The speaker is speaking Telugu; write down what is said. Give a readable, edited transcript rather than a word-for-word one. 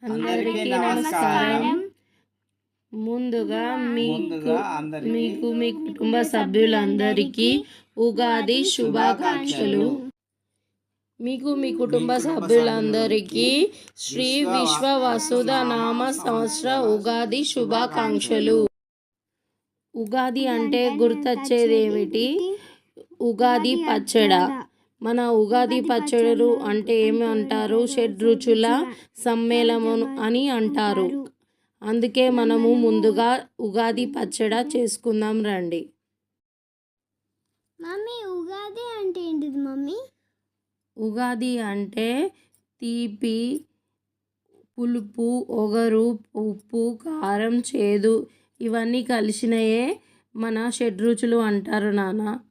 అందరికీ నమస్కారం. ముందుగా మీకు మీ కుటుంబ సభ్యులందరికీ ఉగాది శుభాకాంక్షలు. మీకు మీ కుటుంబ సభ్యులందరికీ శ్రీ విశ్వ వసుధ నామ సంవత్సర ఉగాది శుభాకాంక్షలు. ఉగాది అంటే గుర్తొచ్చేదేమిటి? ఉగాది పచ్చడ. మన ఉగాది పచ్చడులు అంటే ఏమి అంటారు? షడ్రుచుల సమ్మేళనం అని అంటారు. అందుకే మనము ముందుగా ఉగాది పచ్చడ చేసుకుందాం రండి. మమ్మీ ఉగాది అంటే ఏంటిది మమ్మీ? ఉగాది అంటే తీపి, పులుపు, ఒగరు, ఉప్పు, కారం, చేదు ఇవన్నీ కలిసినయే మన షడ్రుచులు అంటారు నాన్న.